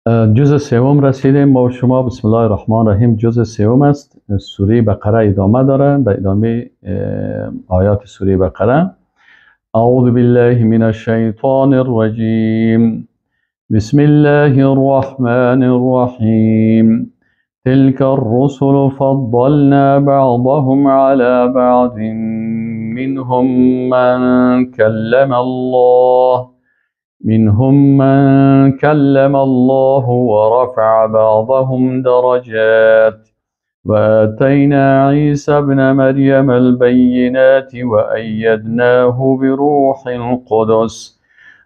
جزء سوم رسیدیم با شما. بسم الله الرحمن الرحیم. جزء سوم است. سوره بقره ادامه داره. به ادامه آیات سوره بقره. اعوذ بالله من الشیطان الرجیم. بسم الله الرحمن الرحیم. تلك الرسل فضلنا بعضهم على بعض منهم من كلم الله ورفع بعضهم درجات وآتينا عيسى ابن مريم البينات وأيدناه بروح القدس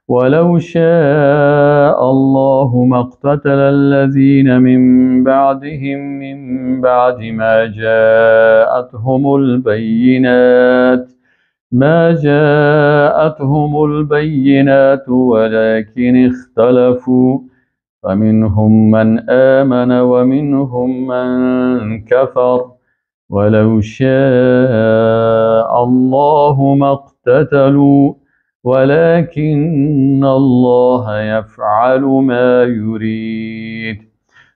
ولو شاء الله ما اقتتل الذين من بعدهم من بعد ما جاءتهم البينات ولكن اختلفوا فمنهم من آمن ومنهم من كفر ولو شاء الله ما اقتتلوا ولكن الله يفعل ما يريد.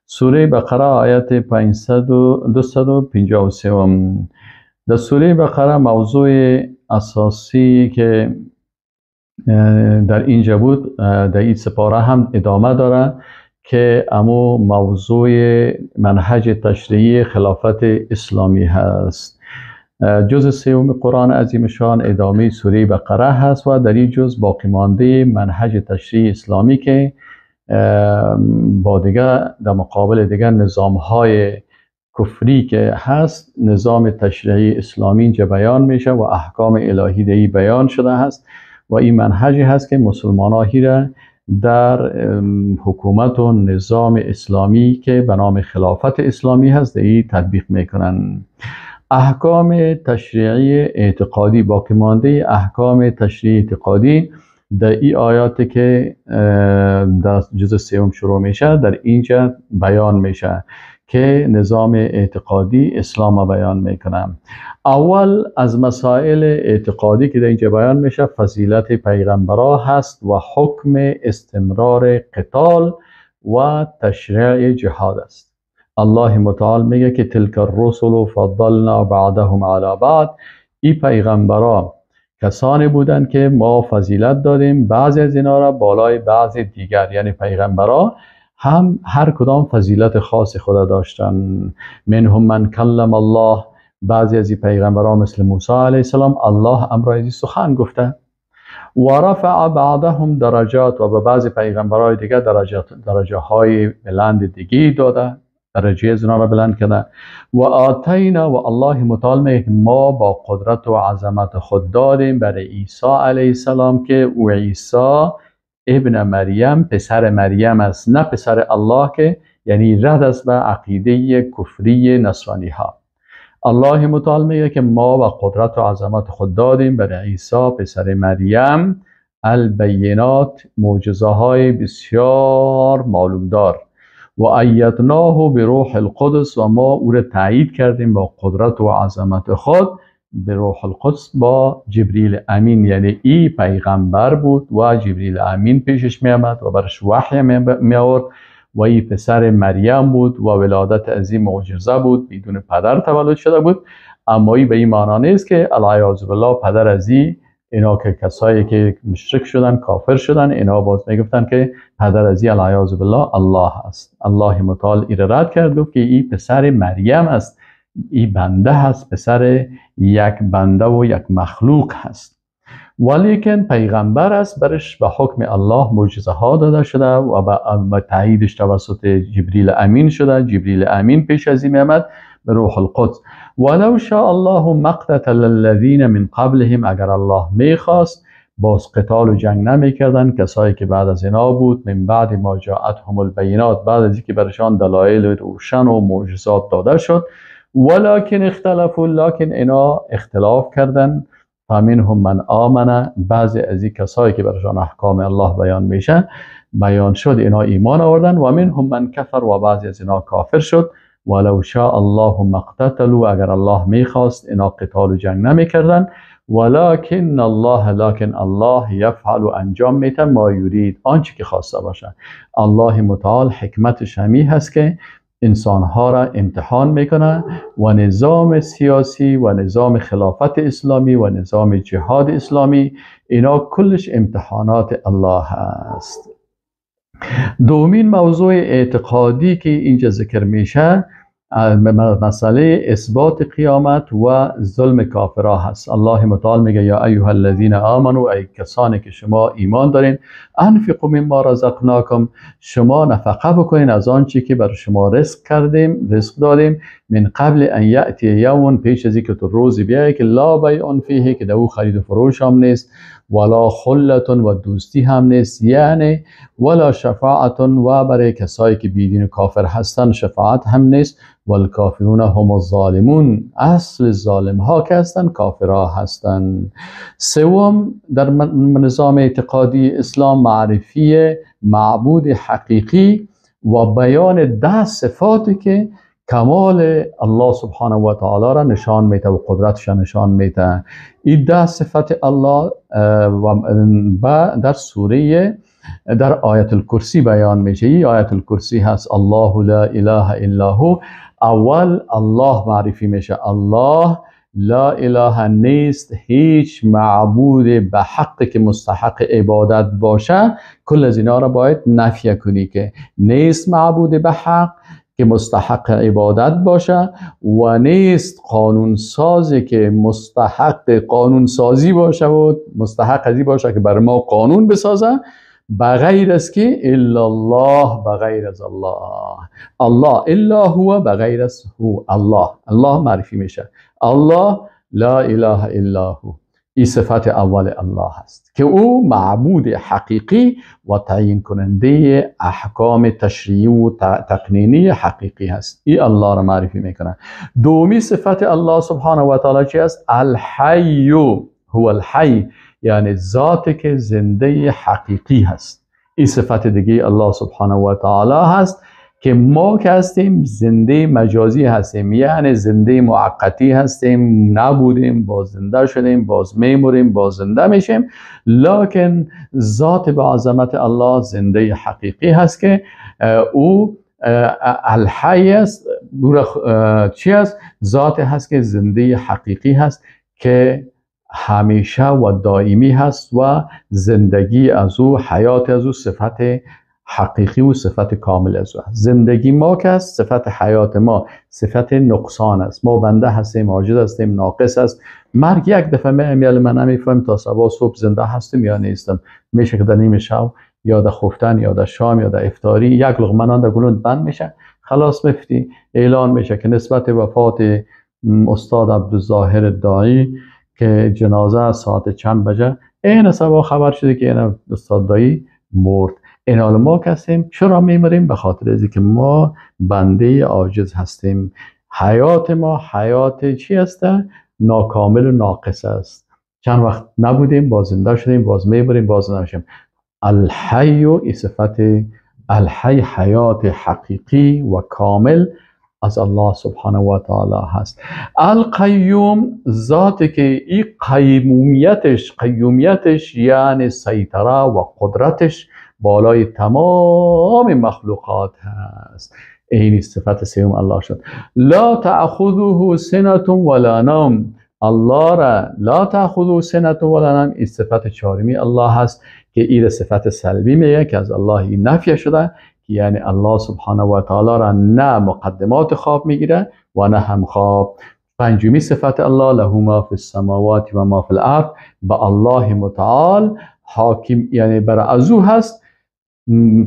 سوره بقره آیت 253. در سوره بقره موضوع اساسی که در اینجا بود در این سپاره هم ادامه داره که اما موضوع منهج تشریعی خلافت اسلامی هست. جزء سوم قرآن عظیم شان ادامه سوره بقره هست و در این جزء باقی مانده منهج تشریعی اسلامی که با دیگه در مقابل دیگه نظام‌های کفری که هست نظام تشریعی اسلامی اینجا بیان میشه و احکام الهی دی بیان شده هست و این منهجی هست که مسلمان‌ها را در حکومت و نظام اسلامی که به نام خلافت اسلامی هست دی تطبیق میکنن. احکام تشریعی اعتقادی باقی مانده احکام تشریعی اعتقادی در این آیاتی که در جزء سوم شروع میشه در اینجا بیان میشه که نظام اعتقادی اسلام بیان میکنم. اول از مسائل اعتقادی که در اینجا بیان میشه فضیلت پیغمبرا هست و حکم استمرار قتال و تشریع جهاد است. الله متعال میگه که تلک الرسل فضلنا بعضهم علی بعض. این پیغمبرا کسانی بودند که ما فضیلت دادیم بعضی از اینا را بالای بعضی دیگر، یعنی پیغمبرا هم هر کدام فضیلت خاص خود داشتن. منهم من کلم الله. بعضی از پیغمبران مثل موسی علیه السلام الله امر سخن گفته. و رفع بعضهم درجات. و به بعضی پیغمبرای دیگه درجه های بلند دیگه داده، درجه از اونا را بلند کرده. و آتینا و الله متعال میگه ما با قدرت و عظمت خود دادیم برای عیسی علیه السلام که او عیسی ابن مریم پسر مریم است، نه پسر الله، که یعنی رد است به عقیده کفری نصرانی ها. الله متعال میگه که ما با قدرت و عظمت خود دادیم برای عیسی پسر مریم البینات، معجزه های بسیار معلوم دار. و ایدناه به روح القدس. و ما او را تایید کردیم با قدرت و عظمت خود به روح القدس با جبریل امین، یعنی ای پیغمبر بود و جبریل امین پیشش می آمد و برش وحی می آورد و ای پسر مریم بود و ولادت از این معجزه بود، بدون پدر تولد شده بود. اما ای به این معنی نیست که العیاذ بالله پدر از اینا که کسایی که مشرک شدن کافر شدن اینا باز میگفتن که پدر از العیاذ بالله الله است. الله متعال این رد کرد که این پسر مریم است، این بنده هست، پسر یک بنده و یک مخلوق هست. ولیکن پیغمبر است، برش به حکم الله معجزه ها داده شده و به تاییدش توسط جبریل امین شده. جبریل امین پیش از این میامد به روح القدس. ولو شاء الله ما اقتتل الذین من قبلهم. اگر الله میخواست باز قتال و جنگ نمیکردن کسایی که بعد از اینا بود. من بعد ما جاءتهم البینات. بعد از اینکه برشان دلایل روشن و معجزات داده شد. ولكن اختلفوا. لکن اینا اختلاف کردن. فمنهم من آمن. بعضی از این کسایی که برشان احکام الله بیان شد اینا ایمان آوردن. و منهم من کفر. و بعضی از اینا کافر شد. ولو شاء الله ما اقتتلوا. اگر الله میخواست اینا قتال و جنگ نمیکردن. ولکن الله یفعل انجام میده ما یرید آنچه که خواسته باشه. الله متعال حکمتش همی هست که انسانها را امتحان میکنه و نظام سیاسی و نظام خلافت اسلامی و نظام جهاد اسلامی اینا کلش امتحانات الله هست. دومین موضوع اعتقادی که اینجا ذکر میشه مسئله اثبات قیامت و ظلم کافرها هست. الله متعال میگه یا ایها الذین آمنوا، ای کسانی که شما ایمان دارین، انفقوا مما رزقناکم، شما نفقه بکنین از آنچه که بر شما رزق دادیم، من قبل ان یأتی یوم، پیش از اینکه تو روزی بیایی که لا بیع فیه، که در او خرید و فروش هم نیست، ولا خلت و دوستی هم نیست، یعنی ولا شفاعت، و برای کسایی که بیدین و کافر هستن شفاعت هم نیست، والکافرون هم الظالمون، اصل ظالم ها که هستن کافرها هستن. سوم در نظام اعتقادی اسلام معرفی معبود حقیقی و بیان 10 صفاتی که کمال الله سبحانه و تعالی را نشان میده و قدرتش نشان میده. این 10 صفت الله و در سوره در آیت الکرسی بیان میشه. این آیت الکرسی هست الله لا اله الا هو. اول الله معرفی میشه، الله لا اله نیست، هیچ معبود به حق که مستحق عبادت باشه. کل از اینا را باید نفی کنی که نیست معبود به حق که مستحق عبادت باشه و نیست قانون سازی که مستحق قانون سازی باشه و مستحق ازی باشه که بر ما قانون بسازه بغیر از که الا الله، بغیر از الله، الله الا هو، بغیر از هو الله معرفی میشه. الله لا اله الا هو، این صفت اول الله هست که او معبود حقیقی و تعیین کننده احکام تشریعی و تقنینی حقیقی هست. این الله را معرفی میکنه. دومی صفت الله سبحانه و تعالی چی است؟ الحی، هو الحی، یعنی ذاتی که زنده حقیقی هست. این صفت دیگه الله سبحانه و تعالی هست که ما که هستیم زنده مجازی هستیم، یعنی زنده موقتی هستیم، نبودیم باز زنده شدیم، باز میموریم باز زنده میشیم، لکن ذات به عظمت الله زنده حقیقی هست که او الحی است. چی است؟ ذات هست که زنده حقیقی هست که همیشه و دائمی هست و زندگی از او، حیات از او صفت حقیقی و صفت کامل از او هست. زندگی ما که است، صفت حیات ما صفت نقصان است. ما بنده هستیم، عاجز هستیم، ناقص است. مرگ یک دفعه میاله، من نمیفهم تا صبح زنده هستم یا نیستم. میشه که در نیمه شب یا در خفتن یا در شام یا در افطاری یک لقمه نان در گلوت بند میشه، خلاص مفتی اعلان میشه که نسبت وفات استاد عبدالظاهر دایی که جنازه ساعت چند بجه این صبح خبر شده که این استاد دایی مرد. این حال ما کسیم چرا میمریم؟ به خاطر از که ما بنده عاجز هستیم. حیات ما حیات چی است؟ ناکامل و ناقص است. چند وقت نبودیم باز زنده شدیم، باز میمریم باز نشیم. الحی و صفت الحی، حیات حقیقی و کامل از الله سبحانه و تعالی هست. القیوم، ذاتی که این قیومیتش یعنی سیطره و قدرتش بالای تمام مخلوقات هست. این صفت سوم الله شد. لا تأخذه سنة ولا نوم، الله را لا تأخذه سنة ولا نوم، این صفت چهارمی الله هست که این صفت سلبی میگه که از الله این نفی شده، یعنی الله سبحانه و تعالی را نه مقدمات خواب میگیره و نه هم خواب. پنجمی صفت الله له ما فی السماوات و ما فی الارض، به الله متعال حاکم، یعنی بر از او هست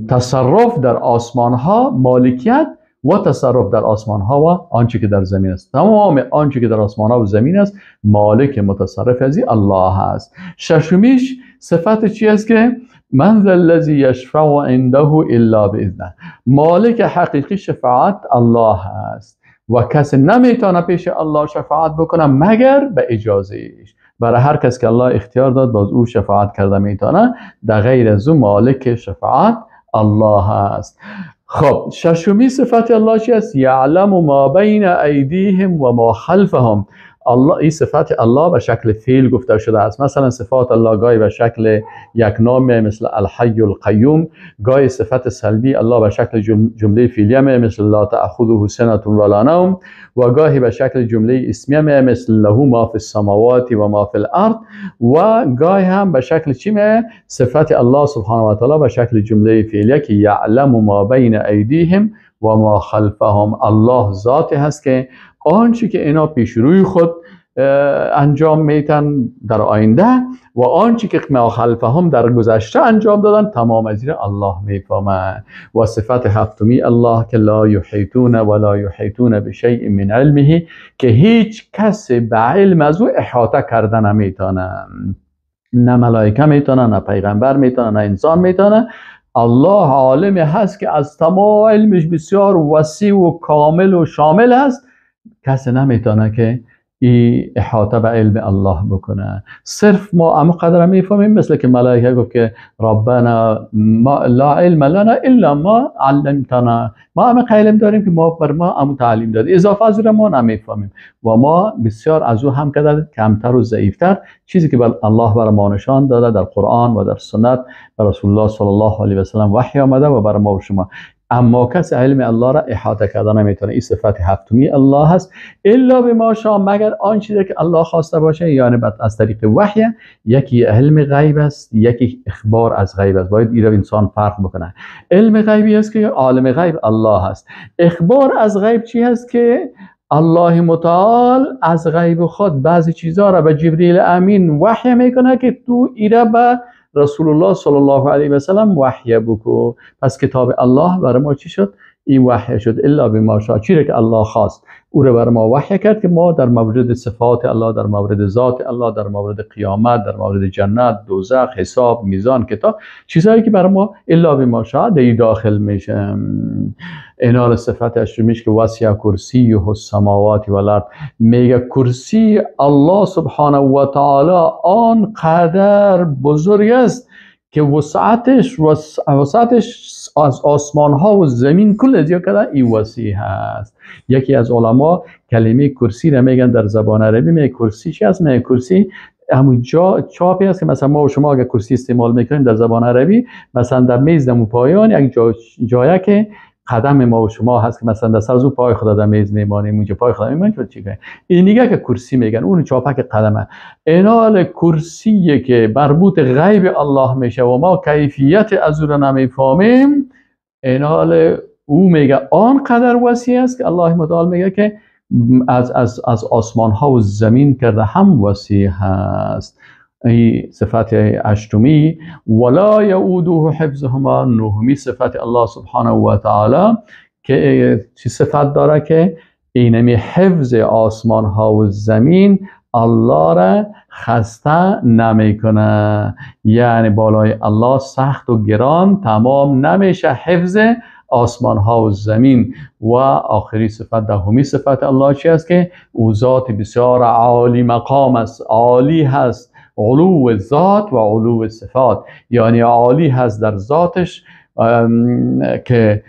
تصرف در آسمان ها، مالکیت و تصرف در آسمان ها و آنچه که در زمین است. تمام آنچه که در آسمان ها و زمین است مالک متصرف ازی الله هست. ششمیش صفت چی است که من ذا الذی یشفع عنده الا باذنه، مالک حقیقی شفاعت الله هست و کسی نمیتونه پیش الله شفاعت بکنه مگر به اجازهش. برای هر کس که الله اختیار داد باز او شفاعت کرده میتونه، در غیر از او مالک شفاعت الله هست. خب ششمی صفت الله چی است؟ یعلم ما بین ایدیهم و ما خلفهم، الله این صفت الله به شکل فعل گفته شده است. مثلا صفات الله گاهی به شکل یک نام مثل الحی القیوم، گاهی صفت سلبی الله به شکل جمله فعلیه مثل لا تأخذه سنة ولا نوم، و گاهی به شکل جمله اسمیه مثل له ما فی السماوات و ما فی الارض، و گاهی هم به شکل چی صفت الله سبحانه و تعالی به شکل جمله فعلیه که یعلم ما بین ایدیهم و ما خلفهم. الله ذاتی هست که آنچه که اینا پیش روی خود انجام میتن در آینده و آنچه که ما خلفهم در گذشته انجام دادن تمام از این الله میفهمه. و صفت هفتمی الله که لا یحیطون ولا یحیطون بشیء من علمه، که هیچ کسی به علم از او احاطه کردن نمیتونه، نه ملائکه میتونه، نه پیغمبر میتونه، نه انسان میتونه. الله عالم هست که از تمام علمش بسیار وسیع و کامل و شامل هست، کسی نمیتونه که این احاطه به علم الله بکنه. صرف ما اما قدر میفهمیم، مثل که ملائکه گفت که ربنا ما لا علم لنا الا ما علمتنا، ما همه علم داریم که ما بر ما هم تعلیم داد، اضافه از ما نمیفهمیم و ما بسیار از او هم کمتر و ضعیفتر. چیزی که الله بر ما نشان داده در قرآن و در سنت بر رسول الله صلی الله علیه و سلم وحی آمده و بر ما و شما، اما کسی علم الله را احاطه کردن نمیتونه. این صفت هفتمی الله هست. الا بما شاء، مگر آن چیزی که الله خواسته باشه، یعنی از طریق وحی. یکی علم غیب است، یکی اخبار از غیب است. باید این را انسان فرق بکنه. علم غیبی است که عالم غیب الله هست. اخبار از غیب چی هست؟ که الله متعال از غیب خود بعضی چیزها را به جبریل امین وحی میکنه که تو ایره به رسول الله صلی الله علیه و سلم وحی بکو. پس کتاب الله برای ما چی شد؟ این وحی شد. الا بما شاء، چیزی که الله خواست او رو برای ما وحی کرد که ما در مورد صفات الله، در مورد ذات الله، در مورد قیامت، در مورد جنت، دوزخ، حساب، میزان، کتاب، چیزهایی که برای ما الا بما شاء در داخل میشه. اینال صفتش میشه که وسع کرسیه السماوات و الارض، میگه کرسی الله سبحانه و تعالی آن قدر بزرگ است که وسعتش از آسمان ها و زمین کل از کده این وسیع هست. یکی از علما کلمه کرسی را میگن در زبان عربی، میگه کرسی چی است؟ میگه کرسی همون چاپی است که مثلا ما و شما اگر کرسی استعمال میکنیم در زبان عربی، مثلا در میز دم پایان یک جایی که قدم ما و شما هست که مثلا در سر زو پای خدا در میز میمانیم، اونجا پای خدا میمانیم، چی کنیم؟ این دیگه که کرسی میگن، اون چاپک قدمه. اینال کرسی که مربوط غیب الله میشه و ما کیفیت از اون رو نمیفهمیم، اینال او میگه آن قدر وسیع است که الله متعال میگه که از آسمان ها و زمین کرده هم وسیع هست. این صفت هشتمی ولا یعوده حفظهما، نهمی صفت الله سبحانه و تعالی که چی صفت داره؟ که اینمی حفظ آسمان ها و زمین الله را خسته نمیکنه، یعنی بالای الله سخت و گران تمام نمیشه حفظ آسمان ها و زمین. و آخری صفت، دهمی صفت الله چی است؟ که او ذات بسیار عالی مقام است، عالی هست، علو ذات و علو صفات، یعنی عالی هست در ذاتش که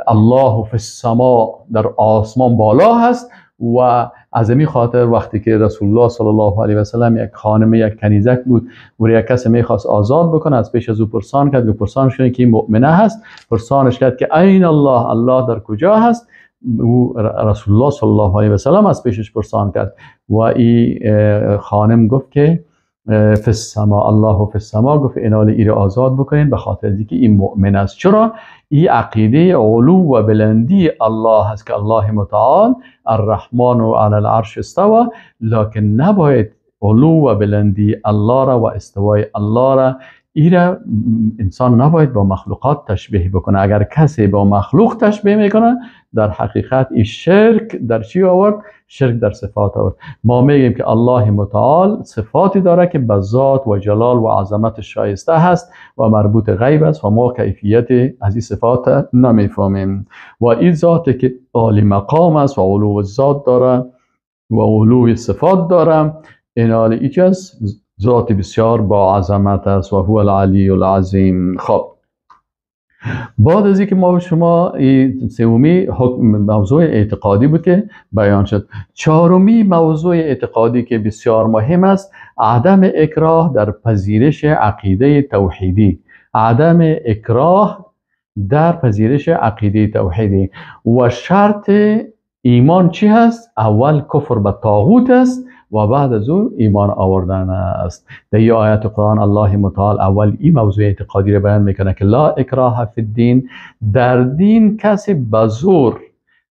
الله فی السما، در آسمان بالا هست. و از این خاطر وقتی که رسول الله صلی الله علیه و سلم یک خانم، یک کنیزک بود و یک کسی میخواست آزاد بکنه، از پیش از او پرسان کرد، پرسانش کرد که این مؤمنه هست، پرسانش کرد که این الله، الله در کجا هست؟ او رسول الله صلی الله علیه و سلم از پیشش پرسان کرد و این خانم گفت که فی السما، الله فی السما. گفت اینال ای را آزاد بکنین به خاطر اینکه این مؤمن است. چرا؟ این عقیده علو و بلندی الله هست که الله متعال الرحمن و علی العرش استوى، لکن نباید علو و بلندی الله را و استوای الله را ایره انسان نباید با مخلوقات تشبیه بکنه. اگر کسی با مخلوق تشبیه میکنه در حقیقت این شرک در چی آورد؟ شرک در صفات آورد. ما میگیم که الله متعال صفاتی داره که به ذات و جلال و عظمت شایسته هست و مربوط غیب است و ما کیفیت از این صفات نمیفهمیم. و این ذاتی که عالی مقام است و علو ذات داره و علو صفات داره، این حال ایچ ذات بسیار با عظمت است و هو العلی العظیم. خب بعد از اینکه ما به شما سومی موضوع اعتقادی بود که بیان شد، چهارمی موضوع اعتقادی که بسیار مهم است، عدم اکراه در پذیرش عقیده توحیدی. عدم اکراه در پذیرش عقیده توحیدی. و شرط ایمان چی هست؟ اول کفر به طاغوت است و بعد از او ایمان آوردن است. در این آیت قرآن الله متعال اول این موضوع اعتقادی رو بیان میکنه که لا اکراه فی الدین، در دین کسی به زور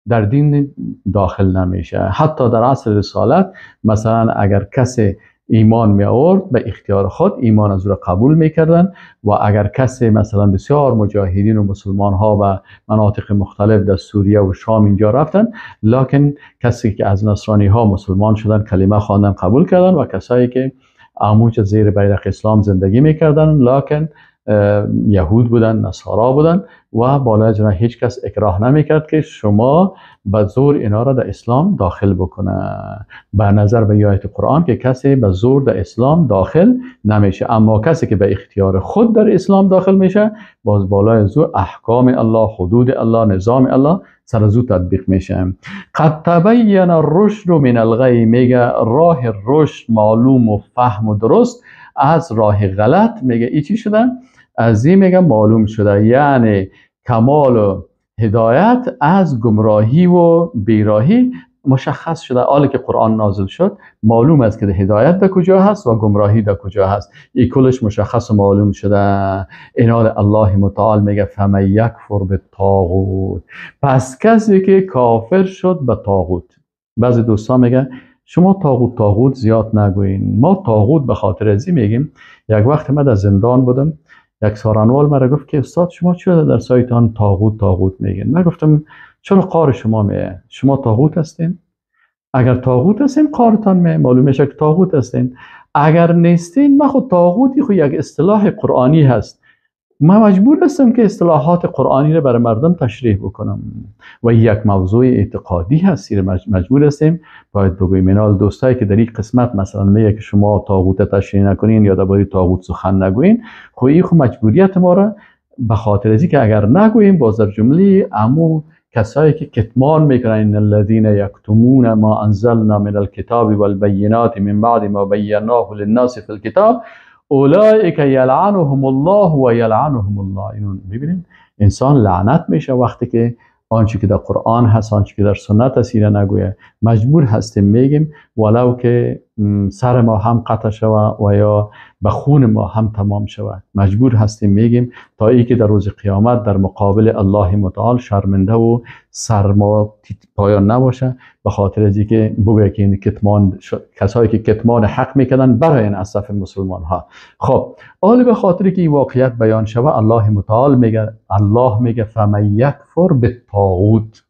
در دین داخل نمیشه. حتی در عصر رسالت مثلا اگر کسی ایمان می آورد به اختیار خود ایمان از او را قبول میکردن، و اگر کسی مثلا بسیار مجاهدین و مسلمان ها به مناطق مختلف در سوریه و شام اینجا رفتن، لکن کسی که از نصرانی ها مسلمان شدن کلمه خواندن قبول کردن، و کسایی که عموچ زیر بیرق اسلام زندگی میکردن لکن یهود بودن، نصارا بودن، و بالای جناح هیچ کس اکراه نمیکرد که شما به زور اینا را در اسلام داخل بکنه. به نظر به آیت قرآن که کسی به زور در اسلام داخل نمیشه، اما کسی که به اختیار خود در اسلام داخل میشه باز بالای زور احکام الله، حدود الله، نظام الله سر زو تطبیق میشه. قد تبین الرشد من الغی، میگه راه رشد معلوم و فهم و درست از راه غلط، میگه ای چی شده؟ از این میگه معلوم شده، یعنی کمال و هدایت از گمراهی و بیراهی مشخص شده. حالی که قرآن نازل شد معلوم است که هدایت در کجا هست و گمراهی در کجا هست، این کلش مشخص و معلوم شده. اینال الله متعال میگه فمن یکفر بالطاغوت، پس کسی که کافر شد به طاغوت. بعضی دوستان میگه شما طاغوت زیاد نگوین، ما طاغوت به خاطر ازی میگیم. یک وقت من در زندان بودم، یک سارنوال مرا گفت که استاد شما چرا در سایتان طاغوت میگین؟ من گفتم چرا قار شما میه؟ شما طاغوت هستین؟ اگر طاغوت هستین قارتان میه، معلوم میشه که طاغوت هستین. اگر نیستین، من خود طاغوتی خود یک اصطلاح قرآنی هست، من مجبور هستم که اصطلاحات قرآنی رو برای مردم تشریح بکنم و یک موضوع اعتقادی هست، مجبور هستیم باید بگوییم. اینال دوستایی که در این قسمت مثلا میگه که شما طاغوت تشریح نکنین یا درباره طاغوت سخن نگوین، خب این مجبوریت ما را به خاطر ازی که اگر نگوییم باز در جمله امو کسایی که کتمان میکنن ان الذين يكتمون ما انزلنا من الكتاب والبينات من بعد ما بيناه للناس في الكتاب اولئک یلعنهم الله و یلعنهم اللائنون. ببینید انسان لعنت میشه وقتی که آنچه که در قرآن هست، آنچه که در سنت هست نگویه. مجبور هستیم میگیم ولو که سر ما هم قطع شود و یا به خون ما هم تمام شود، مجبور هستیم میگیم تا ای که در روز قیامت در مقابل الله متعال شرمنده و سرما پایان نباشه، به خاطر از اینکه بگه که این کتمان کسایی که کتمان حق میکنن برای این صف مسلمان ها. خب حالا به خاطر که این واقعیت بیان شود، الله متعال میگه فمن یکفر بالطاغوت.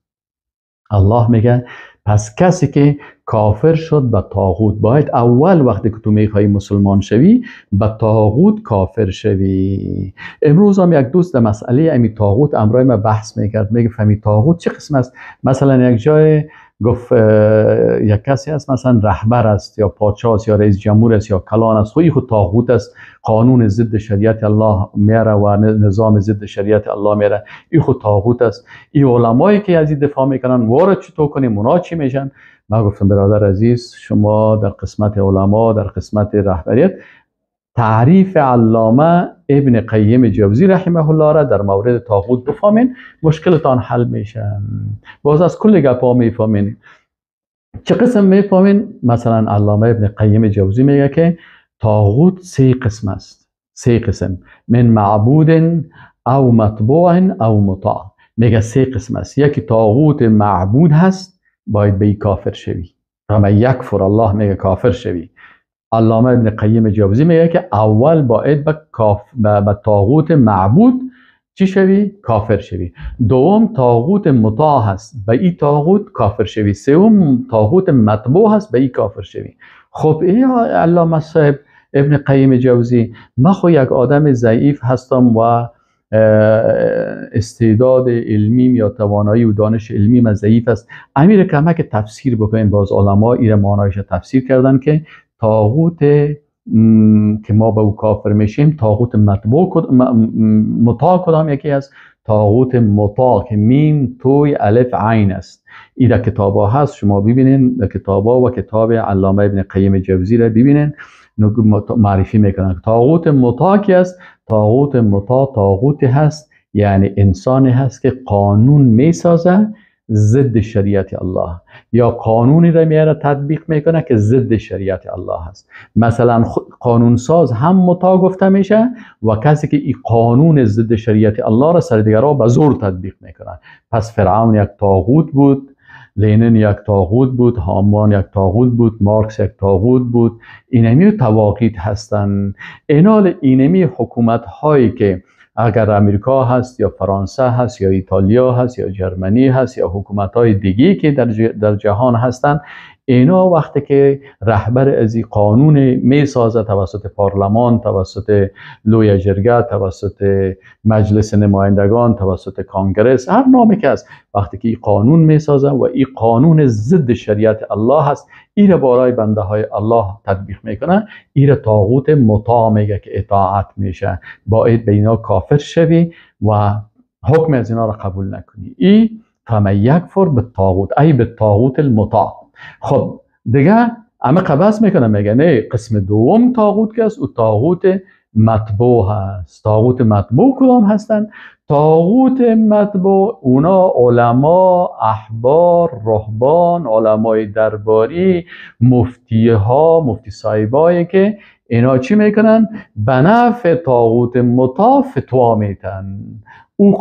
الله میگه پس کسی که کافر شد به طاغوت، باید اول وقتی که تو میخوای مسلمان شوی به طاغوت کافر شوی. امروز هم یک دوست در مسئله امی طاغوت امرای ما بحث میکرد، میگه فهمی طاغوت چه قسم است؟ مثلا یک جای گفت یک کسی است مثلا رهبر است یا پادشاه است یا رئیس جمهور است یا کلان است، خود طاغوت است، قانون ضد شریعت الله میاره و نظام ضد شریعت الله میاره، این خود طاغوت است. این علمایی که از این دفاع میکنن وارد چطور کنیم، اونا چی میشن؟ من گفتم برادر عزیز، شما در قسمت علما، در قسمت رهبریت، تعریف علامه ابن قیم جوزی رحمه الله را در مورد طاغوت بفهمین، مشکلتان حل میشه. باز از کل گپا میفهمین. چه قسم میفهمین؟ مثلا علامه ابن قیم جوزی میگه که طاغوت 3 قسم است، 3 قسم، من معبود او مطبوع او مطاع. میگه 3 قسم است. یکی طاغوت معبود هست، باید به کافر شوی، فمن یکفر، الله میگه کافر شوی. علامه ابن قیم جوزی میگه که اول باید به طاغوت معبود چی شوی؟ کافر شوی. دوم طاغوت مطاع هست، به این طاغوت کافر شوی. سوم طاغوت مطبوع هست، به این کافر شوی. خب این علامه صاحب ابن قیم جوزی، من خو یک آدم ضعیف هستم و استعداد علمی یا توانایی و دانش علمی من ضعیف است، امیر کمک تفسیر بکنین. باز علما این معنایش تفسیر کردن که طاغوت که ما به او کافر میشیم طاغوت مطاع کدام یکی است؟ طاغوت مطاع که میم توی الف عین است. این در کتاب ها هست، شما ببینین در کتاب ها و کتاب علامه ابن قیم جوزی را ببینین معرفی میکنن. طاغوت مطاع کی است؟ طاغوت مطاع طاغوتی هست یعنی انسانی هست که قانون میسازه ضد شریعت الله یا قانونی را میاره تطبیق میکنه که ضد شریعت الله هست. مثلا قانون ساز هم مطاع گفته میشه و کسی که این قانون ضد شریعت الله را سر دیگرها به زور تطبیق میکنه. پس فرعون یک طاغوت بود، لنین یک طاغوت بود، هامان یک طاغوت بود، مارکس یک طاغوت بود. اینمی طواغیت هستند. اینمی حکومت هایی که اگر امریکا هست یا فرانسه هست یا ایتالیا هست یا جرمنی هست یا حکومت های دیگی که در جهان هستند، اینا وقتی که رهبر از این قانون می سازه توسط پارلمان، توسط لوی جرگه، توسط مجلس نمایندگان، توسط کانگرس، هر نامی که است، وقتی که این قانون می سازه و این قانون ضد شریعت الله هست، این را برای بنده های الله تطبیق میکنه، این را طاغوت مطاع میگه که اطاعت میشه. باید به اینا کافر شوی و حکم از اینا را قبول نکنی. این فمن یکفر بالطاغوت ای بالطاغوت المطاع. خب دیگه اما قبض میکنه میگه نه، قسم دوم طاغوت که است او طاغوت مطبوع هست. طاغوت مطبوع کدام هستند؟ طاغوت مطبوع اونا علما، احبار، رهبان، علمای درباری، مفتی صاحبایی که اینا چی میکنن؟ به نفع طاغوت مطاع فتوا میتن. او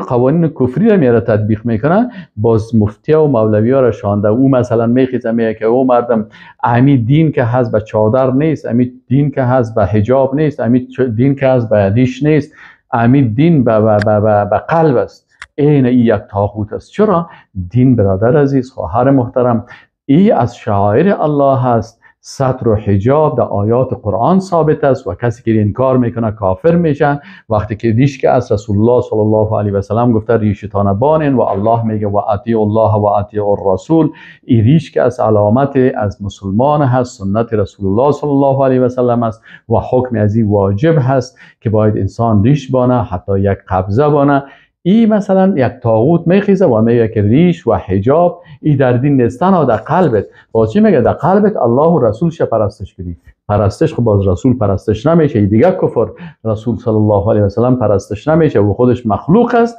قوانین کفری را میاره تطبیق میکنه، باز مفتی و مولوی ها را شانده. او مثلا میخیزه میگه که او مردم امی دین که هست به چادر نیست، امی دین که هست به حجاب نیست، امی دین که هست به ریش نیست، امی دین به قلب است. این یک طاغوت است. چرا؟ دین برادر عزیز، خواهر محترم، این از شعائر الله هست. ستر و حجاب در آیات قرآن ثابت است و کسی که انکار میکنه کافر میشه. وقتی که ریش که از رسول الله صلی الله علیه و سلم گفته ریشتان بانین و الله میگه و اطیع الله و اطیع الرسول، این ریش که از علامت از مسلمان هست، سنت رسول الله صلی الله علیه و سلم است و حکم از این واجب هست که باید انسان ریش بانه، حتی یک قبضه بانه. این مثلا یک طاغوت میخیزه و میگه که ریش و حجاب ای در دین نیستن و در قلبت. با چی میگه؟ در قلبت الله و رسولش پرستش کنی. پرستش خب باز رسول پرستش نمیشه، ای دیگه کفر. رسول صلی الله علیه و سلم پرستش نمیشه و خودش مخلوق است،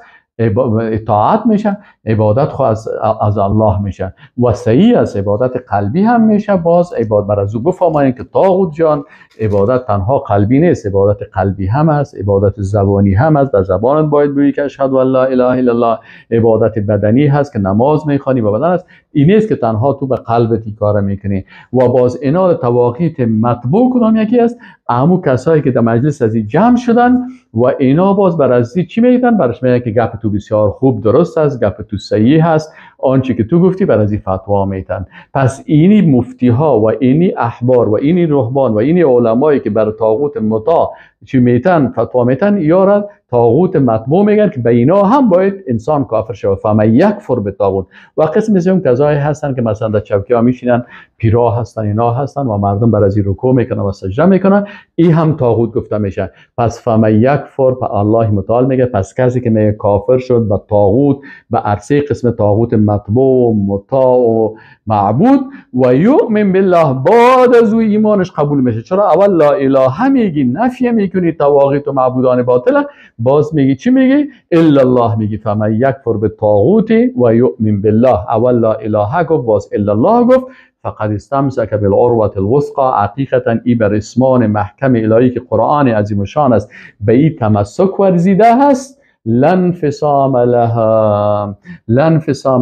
اطاعت میشه. عبادت خو از الله میشه و صحیح است، عبادت قلبی هم میشه. باز عبادت بر از او بفرمایید که طاغوت جان عبادت تنها قلبی نیست، عبادت قلبی هم است، عبادت زبانی هم است، در زبانت باید بگی که اشهد ان لا اله الا الله. عبادت بدنی هست که نماز میخوانی و بدن است. این نیست که تنها تو به قلبت کار میکنی. و باز اینا طواغیت مطبوع کدام یکی است؟ همون کسایی که در مجلس از جمع شدن و اینا باز بر از چی میگن؟ برش میگن که گپ تو بسیار خوب درست است، گپ تو صحیح هست، آنچه که تو گفتی بر از فتوا میتن. پس اینی مفتی ها و اینی احبار و اینی رهبان و اینی علمایی که بر طاغوت مطاع چی میتن فتوا میتن، یا طاغوت مطبوع میگن که به اینا هم باید انسان کافر شود. فمن یکفر بالطاغوت. و قسم از اون کسایی هستن که مثلا در چوکی ها میشینن، پیرا هستن، اینا هستن و مردم بر از رکوع میکنن و سجده میکنن، این هم طاغوت گفته میشه. پس فمن یکفر، الله متعال میگه پس کسی که میگه کافر شد به طاغوت، به عرصه قسم طاغوت مطبوع و مطاع و معبود، و یؤمن بالله، بعد از او ایمانش قبول میشه. چرا؟ اول لا اله میگی، نفی میکنی طواغیت و معبودان باطل، باز میگی چی میگی؟ الا الله میگی. فمن یکفر بالطاغوت و یؤمن بالله، اول لا اله گفت، باز الا الله گفت. فقد استمسک بالعروة الوثقی. حقیقتا ای بر اسمان محکم الهی که قرآن عظیم شان است به این تمسک ورزیده هست. لن فصام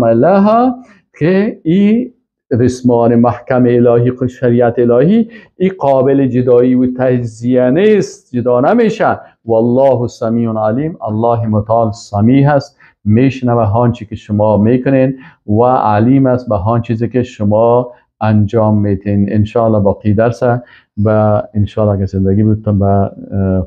لها که این رسمان محکم الهی، شریعت الهی، این قابل جدایی و تجزیه نیست، جدا نمیشه. والله سمیع علیم، الله متعال سمیع هست، میشنوه آنچه که شما میکنین و علیم است به آن چیزی که شما انجام میتین. انشاءالله باقی درس و انشاءالله که زندگی بودتون به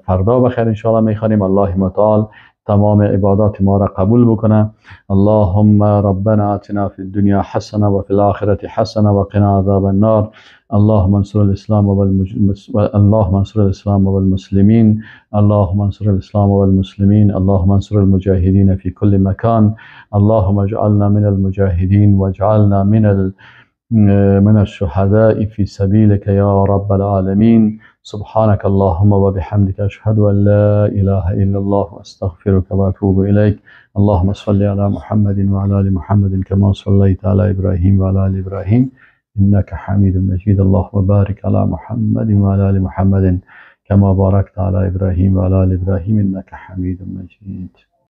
فردا بخیر انشاءالله میخوانیم. الله متعال تمام عبادات ما را قبول بکنه. اللهم ربنا آتنا في الدنيا حسنة وفي الآخرة حسنة وقنا عذاب النار. اللهم انصر الإسلام اللهم انصر الإسلام والمسلمين. اللهم انصر الإسلام والمسلمين. اللهم انصر المجاهدين في كل مكان. اللهم اجعلنا من المجاهدين واجعلنا من الشهداء في سبيلك يا رب العالمين. سبحانك اللهم وبحمدك أشهد أن لا إله إلا الله وأستغفرك وأتوب إليك. اللهم صل على محمد وعلى آل محمد كما صليت على إبراهيم وعلى آل إبراهيم إنك حميد مجيد. اللهم بارك على محمد وعلى آل محمد كما باركت على إبراهيم وعلى آل إبراهيم إنك حميد مجيد.